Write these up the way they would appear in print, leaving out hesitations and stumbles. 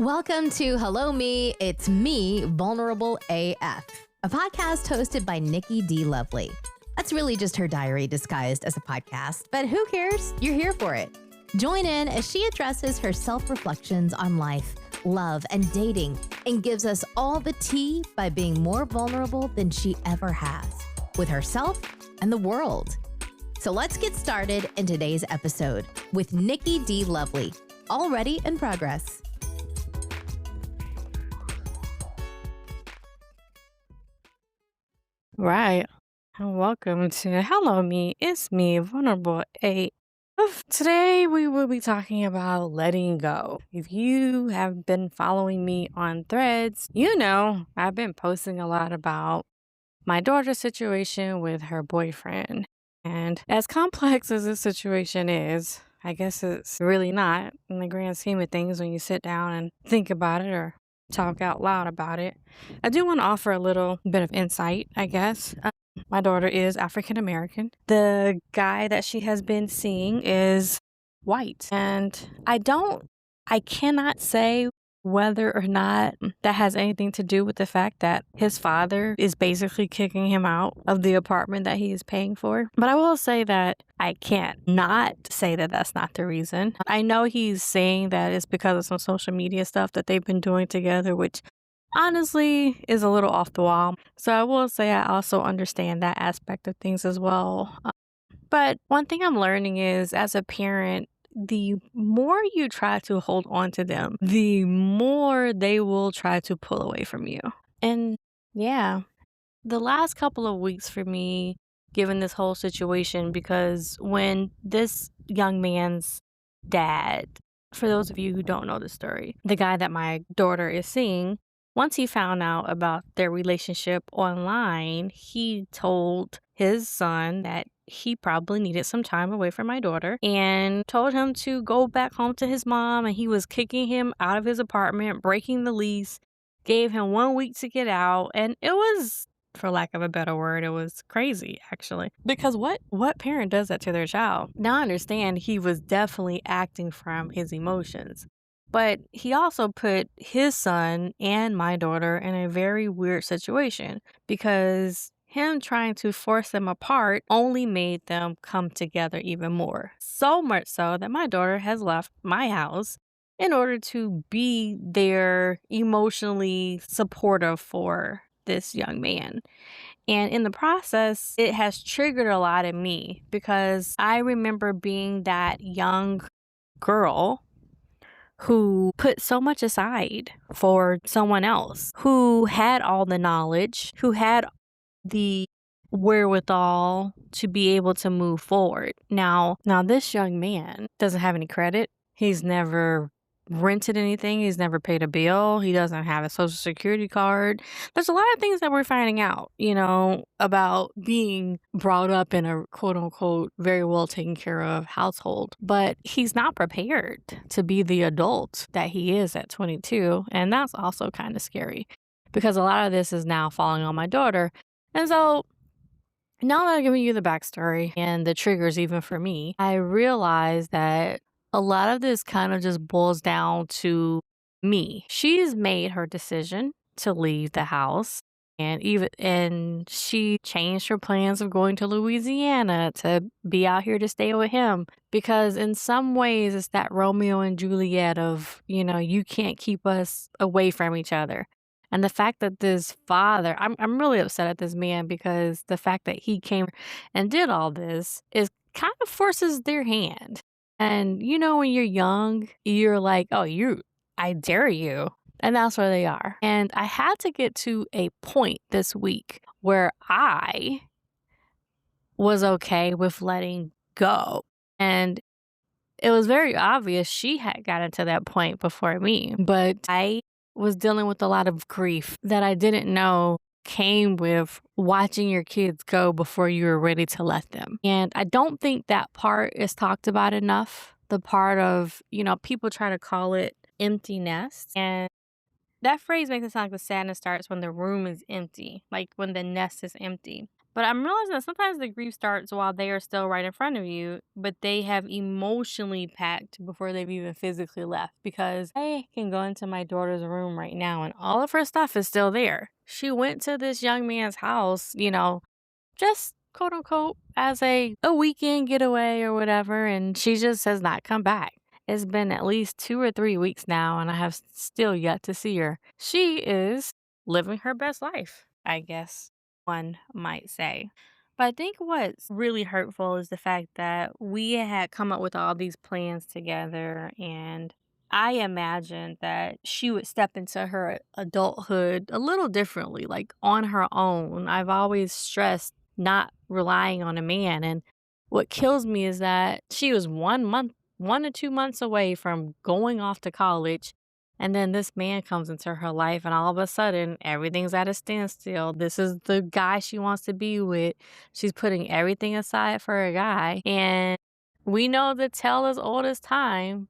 Welcome to Hello Me, It's Me, Vulnerable AF, a podcast hosted by Nikki D. Lovely. That's really just her diary disguised as a podcast, but who cares? You're here for it. Join in as she addresses her self-reflections on life, love, and dating, and gives us all the tea by being more vulnerable than she ever has, with herself and the world. So let's get started in today's episode with Nikki D. Lovely, already in progress. Right. And welcome to Hello Me, It's Me, Vulnerable AF. Today we will be talking about letting go. If you have been following me on Threads, you know I've been posting a lot about my daughter's situation with her boyfriend. And as complex as this situation is, I guess it's really not in the grand scheme of things when you sit down and think about it or talk out loud about it. I do want to offer a little bit of insight, I guess. My daughter is African American. The guy that she has been seeing is white. And I cannot say whether or not that has anything to do with the fact that his father is basically kicking him out of the apartment that he is paying for. But I will say that I can't not say that that's not the reason. I know he's saying that it's because of some social media stuff that they've been doing together, which honestly is a little off the wall. So I will say I also understand that aspect of things as well. But one thing I'm learning is, as a parent, the more you try to hold on to them, the more they will try to pull away from you. And yeah, the last couple of weeks for me, given this whole situation, because when this young man's dad, for those of you who don't know the story, the guy that my daughter is seeing, once he found out about their relationship online, he told his son that he probably needed some time away from my daughter and told him to go back home to his mom, and he was kicking him out of his apartment, breaking the lease, gave him 1 week to get out. And it was, for lack of a better word, it was crazy, actually. Because what parent does that to their child? Now I understand he was definitely acting from his emotions. But he also put his son and my daughter in a very weird situation, because him trying to force them apart only made them come together even more. So much so that my daughter has left my house in order to be there emotionally supportive for this young man. And in the process, it has triggered a lot in me, because I remember being that young girl who put so much aside for someone else, who had all the knowledge, who had the wherewithal to be able to move forward. Now this young man doesn't have any credit. He's never rented anything. He's never paid a bill. He doesn't have a social security card. There's a lot of things that we're finding out, about being brought up in a quote unquote very well taken care of household. But he's not prepared to be the adult that he is at 22. And that's also kind of scary, because a lot of this is now falling on my daughter. And so now that I'm giving you the backstory and the triggers even for me, I realize that a lot of this kind of just boils down to me. She's made her decision to leave the house, and she changed her plans of going to Louisiana to be out here to stay with him, because in some ways it's that Romeo and Juliet of, you can't keep us away from each other. And the fact that this father, I'm really upset at this man, because the fact that he came and did all this is kind of forces their hand. And when you're young, you're like, I dare you. And that's where they are. And I had to get to a point this week where I was okay with letting go. And it was very obvious she had gotten to that point before me. But I was dealing with a lot of grief that I didn't know came with watching your kids go before you were ready to let them. And I don't think that part is talked about enough. The part of, people try to call it empty nest. And that phrase makes it sound like the sadness starts when the room is empty, like when the nest is empty. But I'm realizing that sometimes the grief starts while they are still right in front of you, but they have emotionally packed before they've even physically left. Because I can go into my daughter's room right now and all of her stuff is still there. She went to this young man's house, just quote unquote as a weekend getaway or whatever, and she just has not come back. It's been at least 2 or 3 weeks now, and I have still yet to see her. She is living her best life, I guess one might say. But I think what's really hurtful is the fact that we had come up with all these plans together, and I imagined that she would step into her adulthood a little differently, like on her own. I've always stressed not relying on a man. And what kills me is that she was 1 month, 1 to 2 months away from going off to college. And then this man comes into her life, and all of a sudden, everything's at a standstill. This is the guy she wants to be with. She's putting everything aside for a guy. And we know the tale as old as time.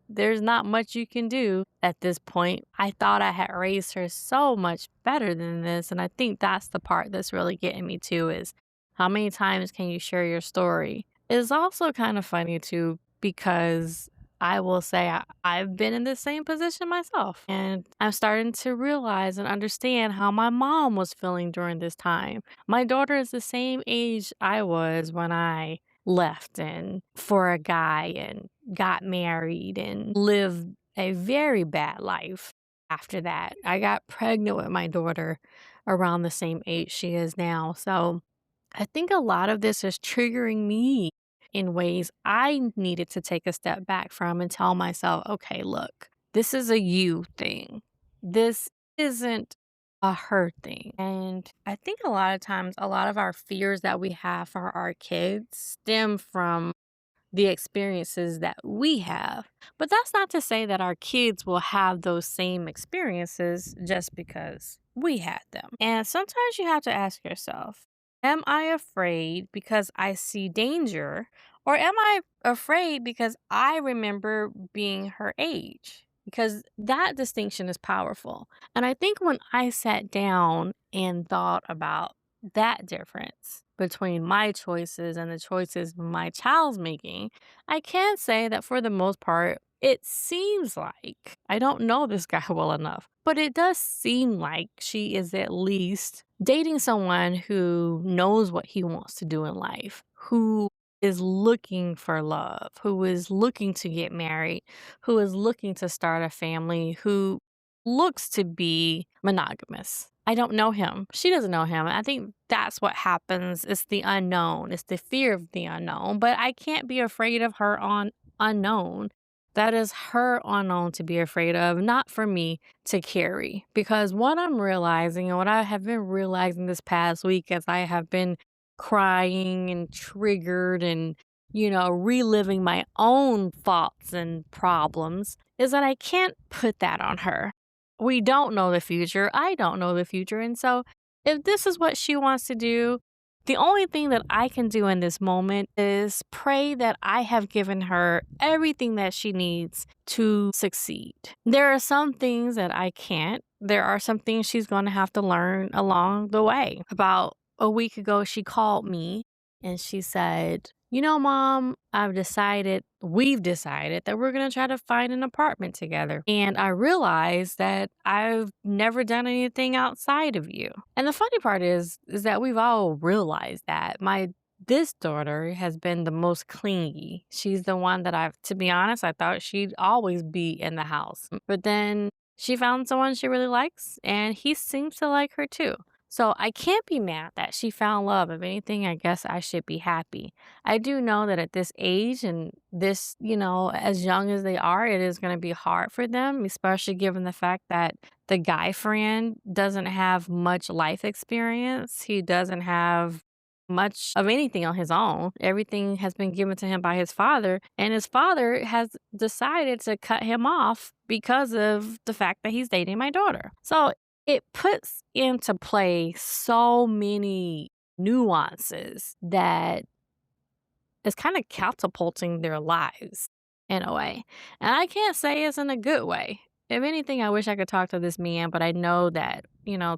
There's not much you can do at this point. I thought I had raised her so much better than this. And I think that's the part that's really getting me too is how many times can you share your story? It's also kind of funny too, because I will say I've been in the same position myself. And I'm starting to realize and understand how my mom was feeling during this time. My daughter is the same age I was when I left and for a guy and got married and lived a very bad life after that. I got pregnant with my daughter around the same age she is now. So I think a lot of this is triggering me in ways I needed to take a step back from and tell myself, okay, look, this is a you thing. This isn't a her thing. And I think a lot of times, a lot of our fears that we have for our kids stem from the experiences that we have. But that's not to say that our kids will have those same experiences just because we had them. And sometimes you have to ask yourself, am I afraid because I see danger? Or am I afraid because I remember being her age? Because that distinction is powerful. And I think when I sat down and thought about that difference between my choices and the choices my child's making, I can say that for the most part, it seems like I don't know this guy well enough, but it does seem like she is at least dating someone who knows what he wants to do in life, who is looking for love, who is looking to get married, who is looking to start a family, who looks to be monogamous. I don't know him. She doesn't know him. I think that's what happens. It's the unknown. It's the fear of the unknown. But I can't be afraid of her on unknown. That is her unknown to be afraid of, not for me to carry. Because what I'm realizing and what I have been realizing this past week as I have been crying and triggered and, reliving my own thoughts and problems is that I can't put that on her. We don't know the future. I don't know the future. And so if this is what she wants to do, the only thing that I can do in this moment is pray that I have given her everything that she needs to succeed. There are some things that I can't. There are some things she's going to have to learn along the way. About a week ago, she called me and she said, Mom, we've decided that we're going to try to find an apartment together. And I realized that I've never done anything outside of you. And the funny part is that we've all realized that. This daughter has been the most clingy. She's the one that to be honest, I thought she'd always be in the house. But then she found someone she really likes, and he seems to like her too. So I can't be mad that she found love. If anything, I guess I should be happy. I do know that at this age and this, as young as they are, it is going to be hard for them, especially given the fact that the guy friend doesn't have much life experience. He doesn't have much of anything on his own. Everything has been given to him by his father, and his father has decided to cut him off because of the fact that he's dating my daughter. So it puts into play so many nuances that is kind of catapulting their lives in a way. And I can't say it's in a good way. If anything, I wish I could talk to this man, but I know that,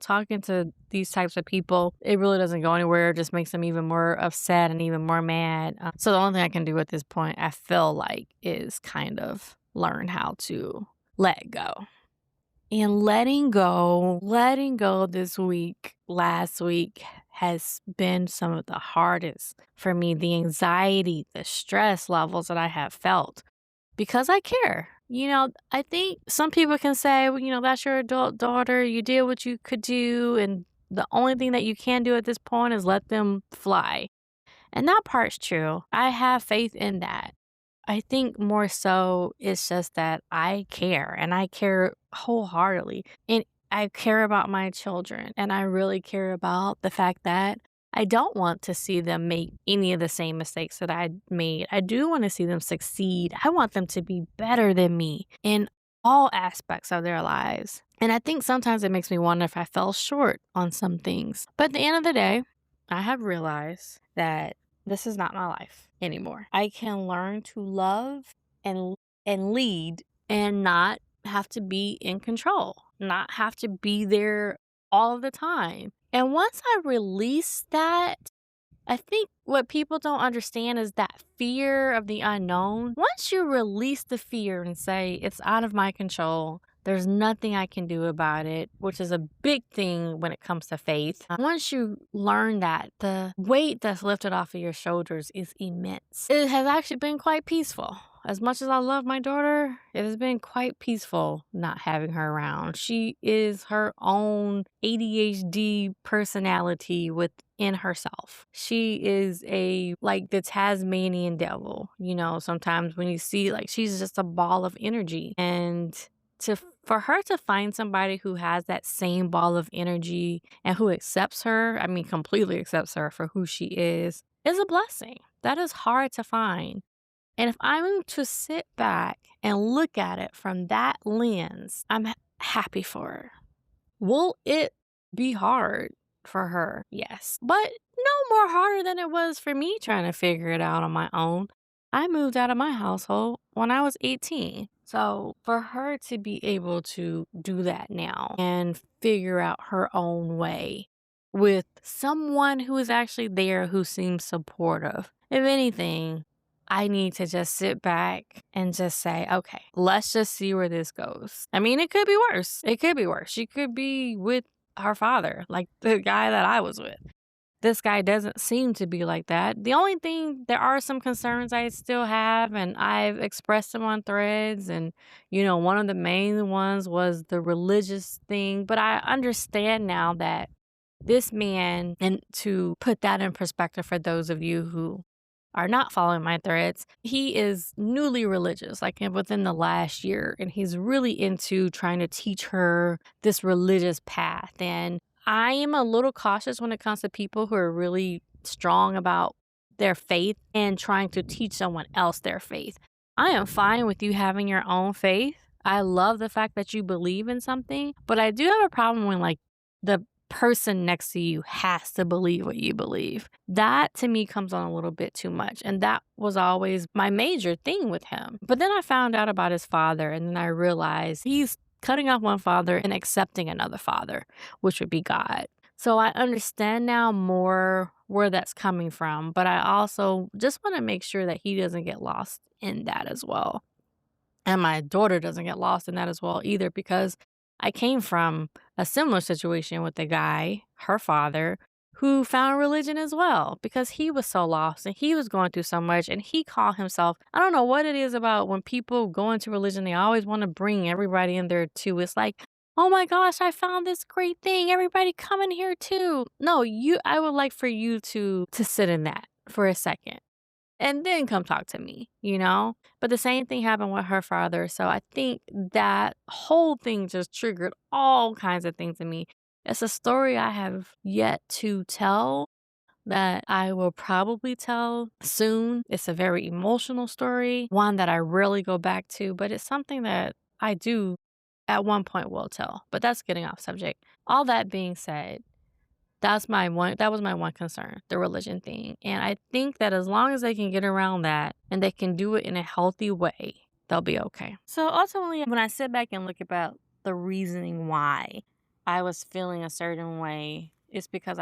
talking to these types of people, it really doesn't go anywhere. It just makes them even more upset and even more mad. So the only thing I can do at this point, I feel like, is kind of learn how to let go. And letting go this week, last week, has been some of the hardest for me. The anxiety, the stress levels that I have felt because I care. I think some people can say, well, that's your adult daughter. You did what you could do. And the only thing that you can do at this point is let them fly. And that part's true. I have faith in that. I think more so it's just that I care and I care wholeheartedly. And I care about my children and I really care about the fact that I don't want to see them make any of the same mistakes that I made. I do want to see them succeed. I want them to be better than me in all aspects of their lives. And I think sometimes it makes me wonder if I fell short on some things. But at the end of the day, I have realized that this is not my life anymore. I can learn to love and lead and not have to be in control, not have to be there all of the time. And once I release that, I think what people don't understand is that fear of the unknown. Once you release the fear and say, it's out of my control, there's nothing I can do about it, which is a big thing when it comes to faith. Once you learn that, the weight that's lifted off of your shoulders is immense. It has actually been quite peaceful. As much as I love my daughter, it has been quite peaceful not having her around. She is her own ADHD personality within herself. She is like the Tasmanian devil. Sometimes when you see, like, she's just a ball of energy. And for her to find somebody who has that same ball of energy and who accepts her, completely accepts her for who she is a blessing. That is hard to find. And if I'm to sit back and look at it from that lens, I'm happy for her. Will it be hard for her? Yes. But no more harder than it was for me trying to figure it out on my own. I moved out of my household when I was 18. So for her to be able to do that now and figure out her own way with someone who is actually there who seems supportive, if anything, I need to just sit back and just say, okay, let's just see where this goes. It could be worse. It could be worse. She could be with her father, like the guy that I was with. This guy doesn't seem to be like that. The only thing, there are some concerns I still have, and I've expressed them on threads. And, one of the main ones was the religious thing. But I understand now that this man, and to put that in perspective for those of you who are not following my threads, he is newly religious, like within the last year. And he's really into trying to teach her this religious path. And I am a little cautious when it comes to people who are really strong about their faith and trying to teach someone else their faith. I am fine with you having your own faith. I love the fact that you believe in something, but I do have a problem when, like, the person next to you has to believe what you believe. That to me comes on a little bit too much. And that was always my major thing with him. But then I found out about his father, and then I realized he's cutting off one father and accepting another father, which would be God. So I understand now more where that's coming from, but I also just want to make sure that he doesn't get lost in that as well. And my daughter doesn't get lost in that as well either, because I came from a similar situation with a guy, her father, who found religion as well because he was so lost and he was going through so much, and he called himself, I don't know what it is about when people go into religion, they always want to bring everybody in there too. It's like, oh my gosh, I found this great thing. Everybody come in here too. No, I would like for you to sit in that for a second and then come talk to me, But the same thing happened with her father. So I think that whole thing just triggered all kinds of things in me. It's a story I have yet to tell that I will probably tell soon. It's a very emotional story, one that I rarely go back to, but it's something that I do at one point will tell. But that's getting off subject. All that being said, that was my one concern, the religion thing. And I think that as long as they can get around that and they can do it in a healthy way, they'll be okay. So ultimately, when I sit back and look about the reasoning why I was feeling a certain way, it's because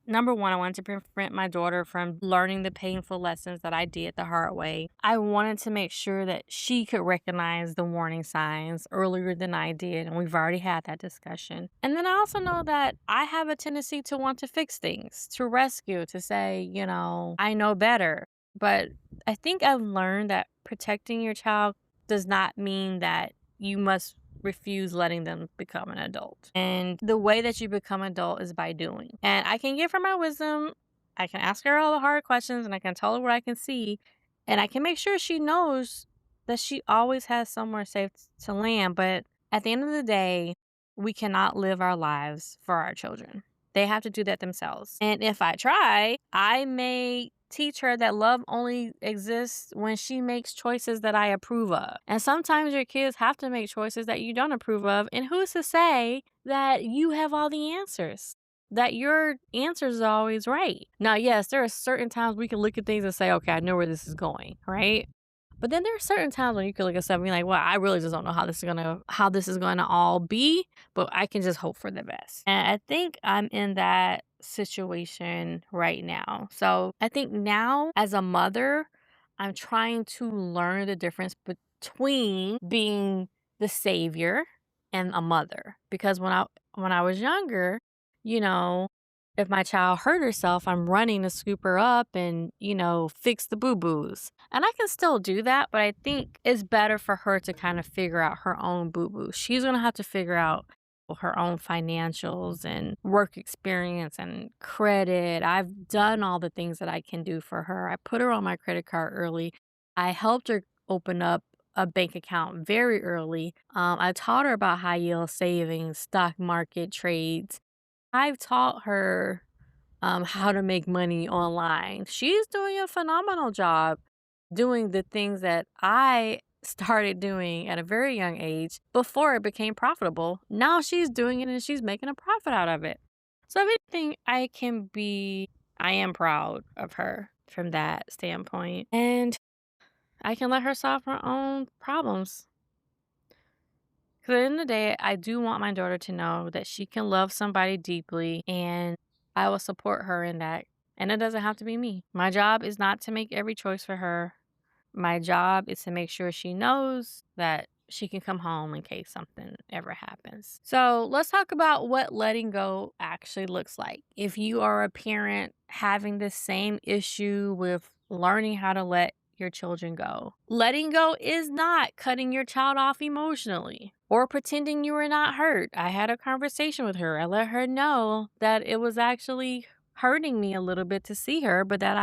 number one, I wanted to prevent my daughter from learning the painful lessons that I did the hard way. I wanted to make sure that she could recognize the warning signs earlier than I did. And we've already had that discussion. And then I also know that I have a tendency to want to fix things, to rescue, to say, I know better. But I think I've learned that protecting your child does not mean that you must refuse letting them become an adult. And the way that you become adult is by doing. And I can give her my wisdom. I can ask her all the hard questions and I can tell her what I can see. And I can make sure she knows that she always has somewhere safe to land. But at the end of the day, we cannot live our lives for our children. They have to do that themselves. And if I try, I may teach her that love only exists when she makes choices that I approve of. And sometimes your kids have to make choices that you don't approve of. And who's to say that you have all the answers? That your answers are always right. Now, yes, there are certain times we can look at things and say, okay, I know where this is going, right? But then there are certain times when you can look at stuff and be like, well, I really just don't know how this is gonna all be, but I can just hope for the best. And I think I'm in that situation right now. So I think now as a mother, I'm trying to learn the difference between being the savior and a mother. Because when I was younger, you know, if my child hurt herself, I'm running to scoop her up and, fix the boo-boos. And I can still do that, but I think it's better for her to kind of figure out her own boo-boos. She's going to have to figure out her own financials and work experience and credit. I've done all the things that I can do for her. I put her on my credit card early. I helped her open up a bank account very early. I taught her about high yield savings, stock market trades. I've taught her how to make money online. She's doing a phenomenal job doing the things that I started doing at a very young age before it became profitable. Now she's doing it and she's making a profit out of it. So if anything, I am proud of her from that standpoint. And I can let her solve her own problems. Because at the end of the day, I do want my daughter to know that she can love somebody deeply and I will support her in that. And it doesn't have to be me. My job is not to make every choice for her. My job is to make sure she knows that she can come home in case something ever happens. So let's talk about what letting go actually looks like. If you are a parent having the same issue with learning how to let your children go, letting go is not cutting your child off emotionally or pretending you were not hurt. I had a conversation with her. I let her know that it was actually hurting me a little bit to see her, but that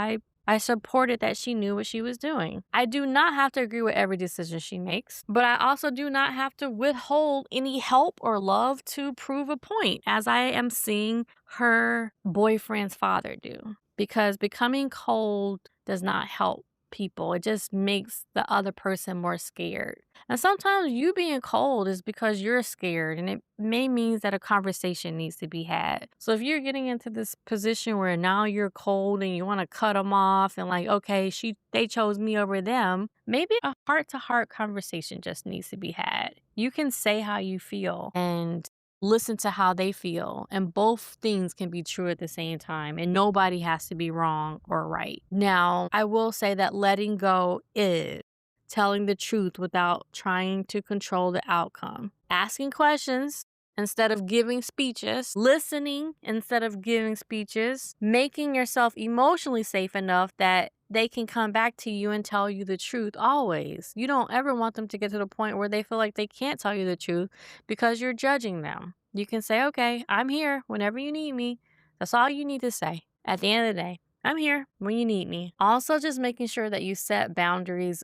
I supported that she knew what she was doing. I do not have to agree with every decision she makes, but I also do not have to withhold any help or love to prove a point, as I am seeing her boyfriend's father do. Because becoming cold does not help people. It just makes the other person more scared. And sometimes you being cold is because you're scared, and it may mean that a conversation needs to be had. So if you're getting into this position where now you're cold and you want to cut them off and like, okay, they chose me over them, maybe a heart-to-heart conversation just needs to be had. You can say how you feel and listen to how they feel, and both things can be true at the same time, and nobody has to be wrong or right. Now, I will say that letting go is telling the truth without trying to control the outcome, asking questions instead of giving speeches, listening instead of giving speeches, making yourself emotionally safe enough that they can come back to you and tell you the truth always. You don't ever want them to get to the point where they feel like they can't tell you the truth because you're judging them. You can say, okay, I'm here whenever you need me. That's all you need to say. At the end of the day, I'm here when you need me. Also, just making sure that you set boundaries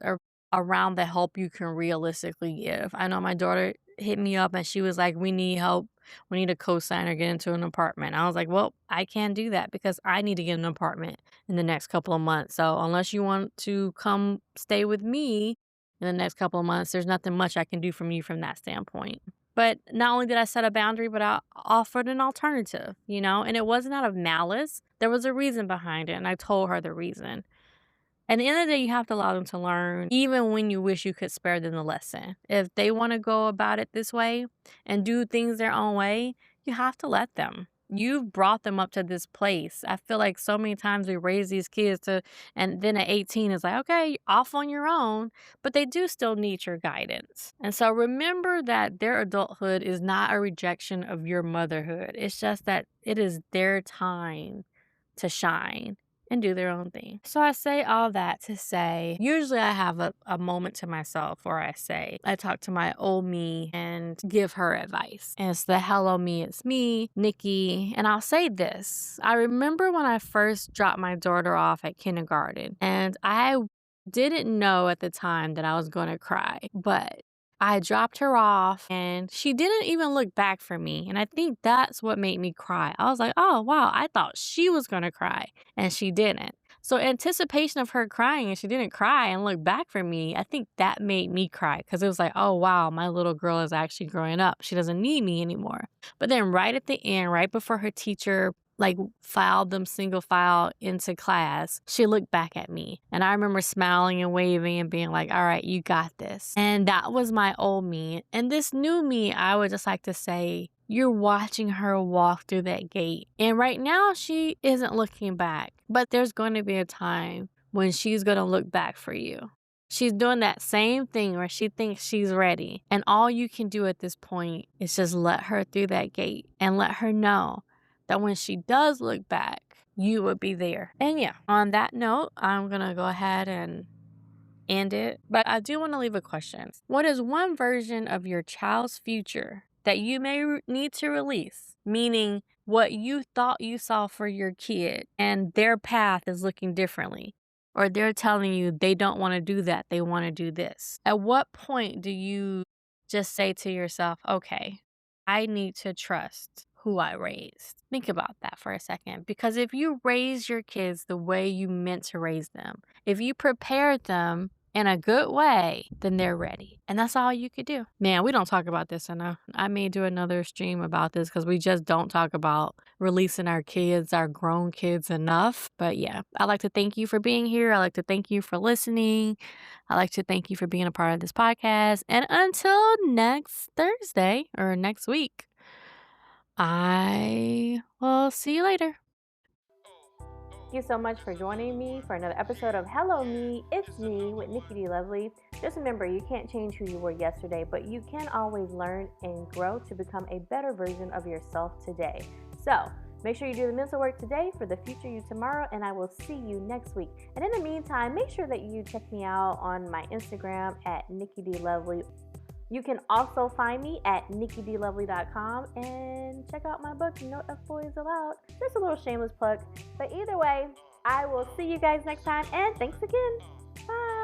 around the help you can realistically give. I know my daughter hit me up and she was like, we need help. We need a co-signer, get into an apartment. I was like, well, I can't do that because I need to get an apartment in the next couple of months. So unless you want to come stay with me in the next couple of months, there's nothing much I can do from you from that standpoint. But not only did I set a boundary, but I offered an alternative, and it wasn't out of malice. There was a reason behind it, and I told her the reason. At the end of the day, you have to allow them to learn, even when you wish you could spare them the lesson. If they want to go about it this way and do things their own way, you have to let them. You've brought them up to this place. I feel like so many times we raise these kids to, and then at 18 it's like, okay, off on your own, but they do still need your guidance. And so remember that their adulthood is not a rejection of your motherhood. It's just that it is their time to shine and do their own thing. So I say all that to say, usually I have a moment to myself where I talk to my old me and give her advice. And it's the hello me, it's me, Nikki. And I'll say this. I remember when I first dropped my daughter off at kindergarten, and I didn't know at the time that I was going to cry, but I dropped her off and she didn't even look back for me. And I think that's what made me cry. I was like, oh, wow, I thought she was going to cry and she didn't. So anticipation of her crying and she didn't cry and look back for me, I think that made me cry because it was like, oh, wow, my little girl is actually growing up. She doesn't need me anymore. But then right at the end, right before her teacher filed them single file into class, she looked back at me. And I remember smiling and waving and being like, all right, you got this. And that was my old me. And this new me, I would just like to say, you're watching her walk through that gate. And right now, she isn't looking back. But there's going to be a time when she's going to look back for you. She's doing that same thing where she thinks she's ready. And all you can do at this point is just let her through that gate and let her know that when she does look back, you would be there. And yeah, on that note, I'm going to go ahead and end it. But I do want to leave a question. What is one version of your child's future that you may need to release? Meaning what you thought you saw for your kid and their path is looking differently. Or they're telling you they don't want to do that. They want to do this. At what point do you just say to yourself, okay, I need to trust who I raised? Think about that for a second. Because if you raise your kids the way you meant to raise them, if you prepared them in a good way, then they're ready. And that's all you could do. Man, we don't talk about this enough. I may do another stream about this because we just don't talk about releasing our kids, our grown kids enough. But yeah, I'd like to thank you for being here. I'd like to thank you for listening. I'd like to thank you for being a part of this podcast. And until next Thursday or next week, I will see you later. Thank you so much for joining me for another episode of Hello Me, It's Me with Nikki D. Lovely. Just remember, you can't change who you were yesterday, but you can always learn and grow to become a better version of yourself today. So make sure you do the mental work today for the future you tomorrow, and I will see you next week. And in the meantime, make sure that you check me out on my Instagram at Nikki D. Lovely. You can also find me at nikkidlovely.com and check out my book, No F Boys Allowed. Just a little shameless plug. But either way, I will see you guys next time, and thanks again. Bye.